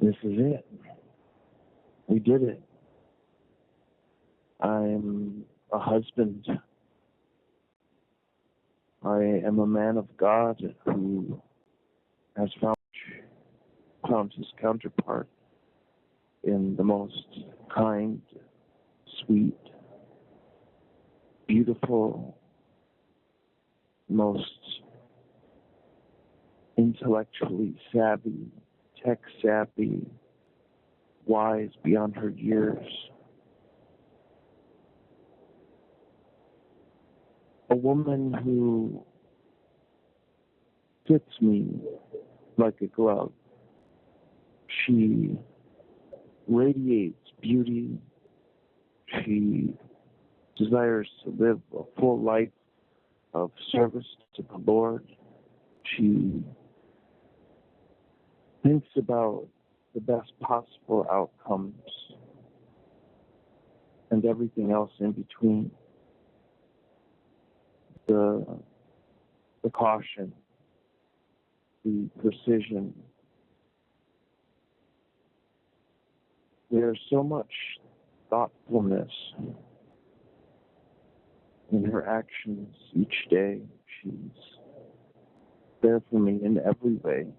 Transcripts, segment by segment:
This is it. We did it. I'm a husband. I am a man of God who has found his counterpart in the most kind, sweet, beautiful, most intellectually savvy, tech-savvy, wise beyond her years. A woman who fits me like a glove. She radiates beauty. She desires to live a full life of service to the Lord. She thinks about the best possible outcomes and everything else in between. The caution, the precision. There's so much thoughtfulness in her actions each day. She's there for me in every way.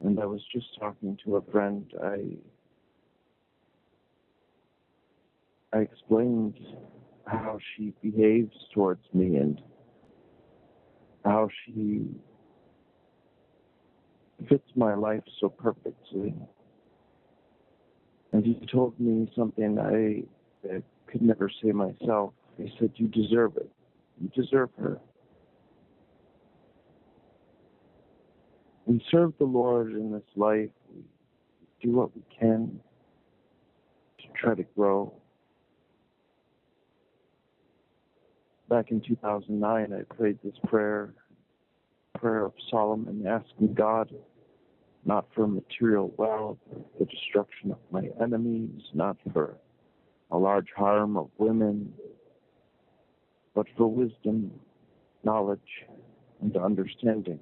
And I was just talking to a friend. I explained how she behaves towards me and how she fits my life so perfectly. And he told me something I could never say myself. He said, "You deserve it. You deserve her." We serve the Lord in this life. We do what we can to try to grow. Back in 2009, I prayed this prayer of Solomon, asking God not for material wealth, the destruction of my enemies, not for a large harem of women, but for wisdom, knowledge, and understanding.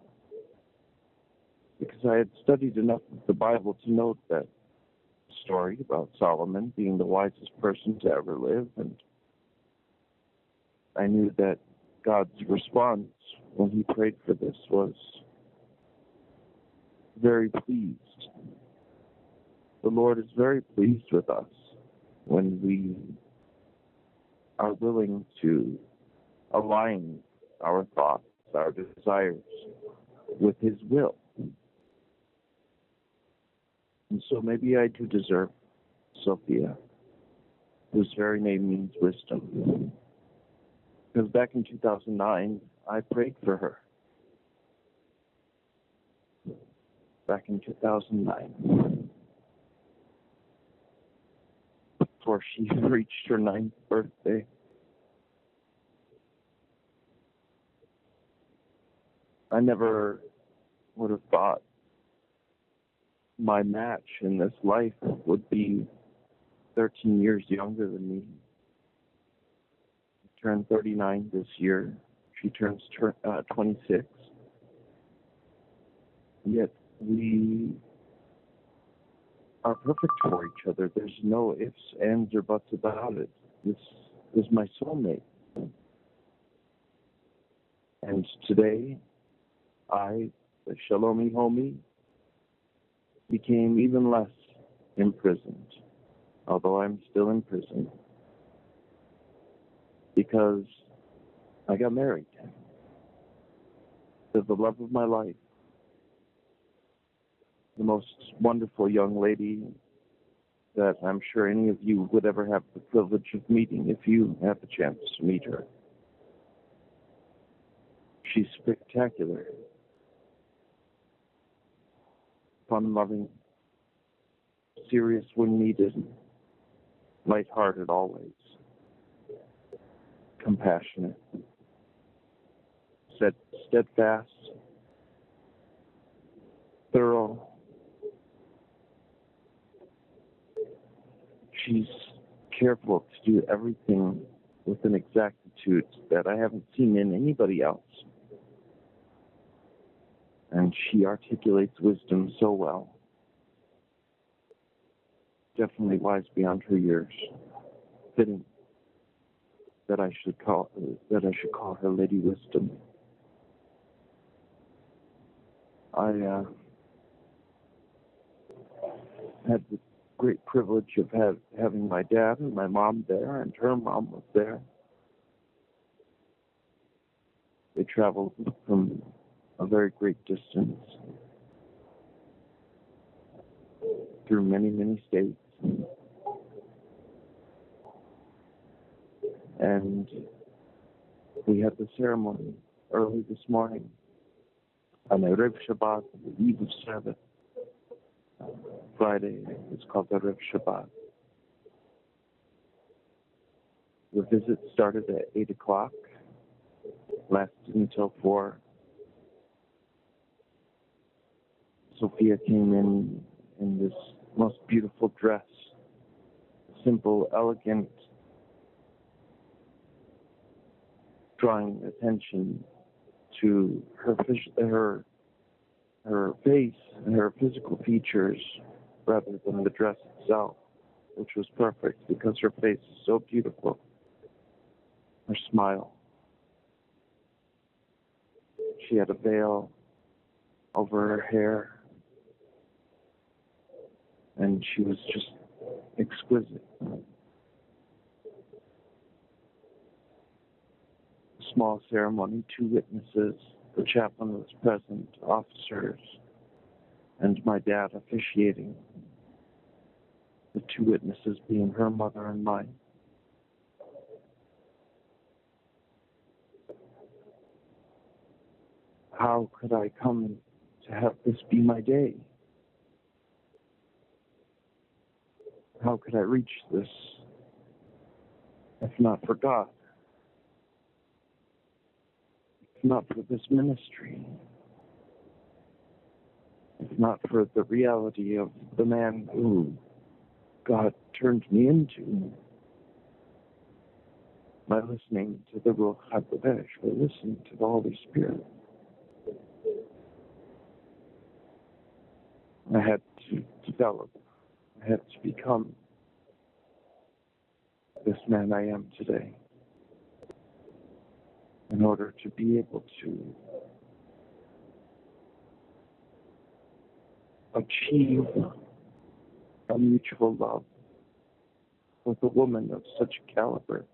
Because I had studied enough of the Bible to note that story about Solomon being the wisest person to ever live, and I knew that God's response when he prayed for this was very pleased. The Lord is very pleased with us when we are willing to align our thoughts, our desires with his will. And so maybe I do deserve Sophia, whose very name means wisdom. Because back in 2009, I prayed for her. Back in 2009. Before she reached her 9th birthday. I never would have thought my match in this life would be 13 years younger than me. I turned 39 this year. She turns 26. Yet we are perfect for each other. There's no ifs, ands, or buts about it. This is my soulmate. And today, I, the Shalomi homie, became even less imprisoned, although I'm still in prison, because I got married to the love of my life, the most wonderful young lady that I'm sure any of you would ever have the privilege of meeting if you have the chance to meet her. She's spectacular, fun-loving, serious when needed, lighthearted always, compassionate, steadfast, thorough. She's careful to do everything with an exactitude that I haven't seen in anybody else. And she articulates wisdom so well. definitely wise beyond her years. Fitting that I should call her Lady Wisdom. I had the great privilege of having my dad and my mom there, and her mom was there. They traveled from a very great distance through many, many states. And we had the ceremony early this morning on Erev Shabbat, the eve of Sabbath. Friday is called Erev Shabbat. The visit started at 8 o'clock, lasted until 4. Sophia came in this most beautiful dress, simple, elegant, drawing attention to her face and her physical features rather than the dress itself, which was perfect because her face is so beautiful. Her smile. She had a veil over her hair, and she was just exquisite. Small ceremony, 2 witnesses, the chaplain was present, officers, and my dad officiating. The 2 witnesses being her mother and mine. How could I come to have this be my day? How could I reach this if not for God? If not for this ministry? If not for the reality of the man who God turned me into by listening to the Ruach HaKodesh, by listening to the Holy Spirit. I had to develop, I had to become this man I am today in order to be able to achieve a mutual love with a woman of such caliber.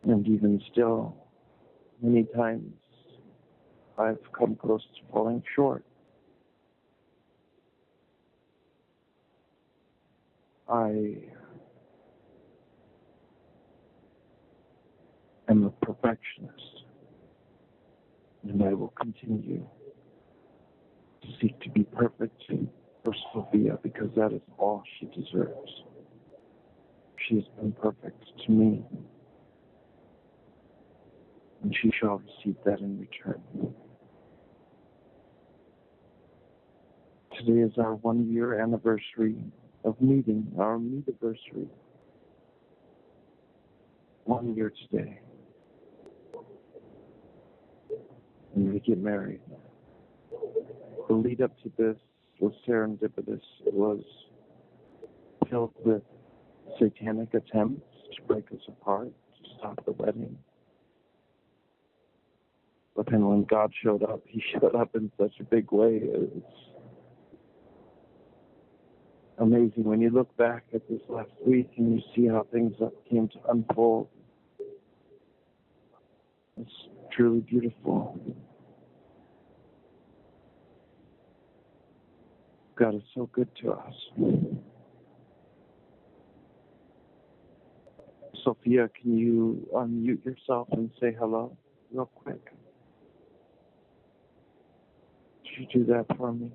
And even still, many times I've come close to falling short. I am a perfectionist, and I will continue to seek to be perfect for Sophia because that is all she deserves. She has been perfect to me, and she shall receive that in return. Today is our 1-year anniversary of meeting, our meet-anniversary. 1 year today. And we get married. The lead up to this was serendipitous. It was filled with satanic attempts to break us apart, to stop the wedding. But then when God showed up, he showed up in such a big way. It's amazing when you look back at this last week and you see how things came to unfold. It's truly beautiful. God is so good to us. Sophia, can you unmute yourself and say hello real quick? Could you do that for me?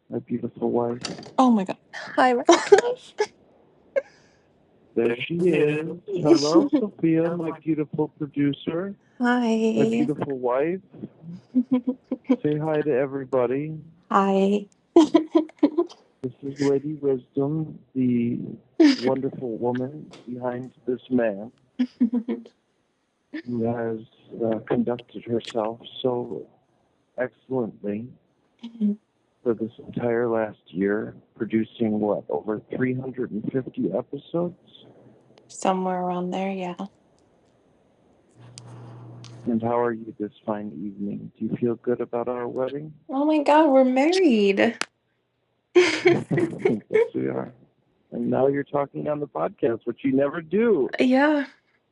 My beautiful wife. Oh my God. Hi, my There she is. Hello, Sophia, my beautiful producer. Hi. My beautiful wife. Say hi to everybody. Hi. This is Lady Wisdom, the wonderful woman behind this man who has conducted herself so excellently for this entire last year, producing what, over 350 episodes? Somewhere around there, yeah. And how are you this fine evening? Do you feel good about our wedding? Oh my God, we're married. Yes, we are. And now you're talking on the podcast, which you never do. Yeah.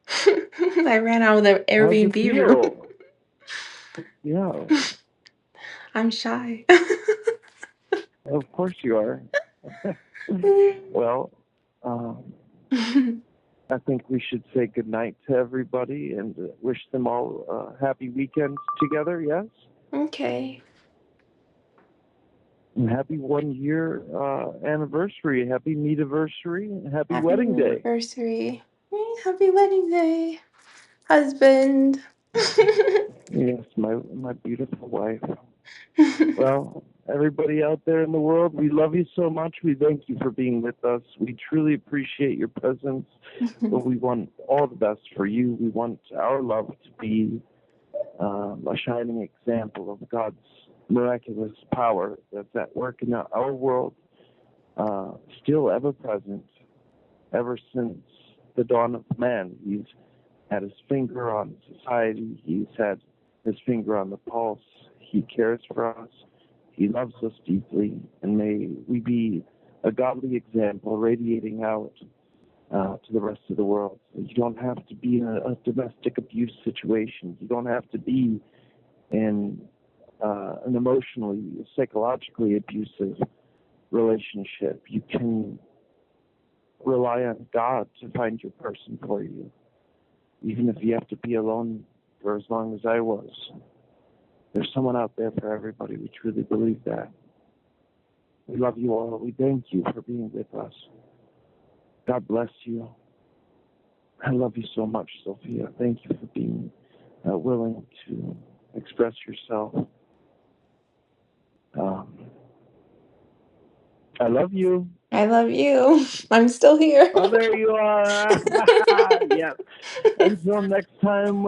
I ran out of the How's it Airbnb room. feel? Yeah, I'm shy. of course you are. Well, um, I think we should say goodnight to everybody and wish them all happy weekends together, yes? Okay. And happy 1 year anniversary, happy meet-iversary, and happy Happy wedding day. anniversary. Happy wedding day, husband. Yes, my beautiful wife. Well, everybody out there in the world, we love you so much. We thank you for being with us. We truly appreciate your presence, but we want all the best for you. We want our love to be a shining example of God's miraculous power that's at work in our world, still ever present, ever since the dawn of man. He's had his finger on society. He's had his finger on the pulse. He cares for us. He loves us deeply. And may we be a godly example radiating out to the rest of the world. You don't have to be in a domestic abuse situation. You don't have to be in an emotionally, psychologically abusive relationship. You can rely on God to find your person for you, even if you have to be alone for as long as I was. There's someone out there for everybody. We truly believe that. We love you all. We thank you for being with us. God bless you. I love you so much, Sophia. Thank you for being willing to express yourself. I love you. I love you. I'm still here. Oh, there you are. Yes. Until next time,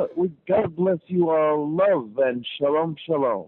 God bless you all. Love and shalom, shalom.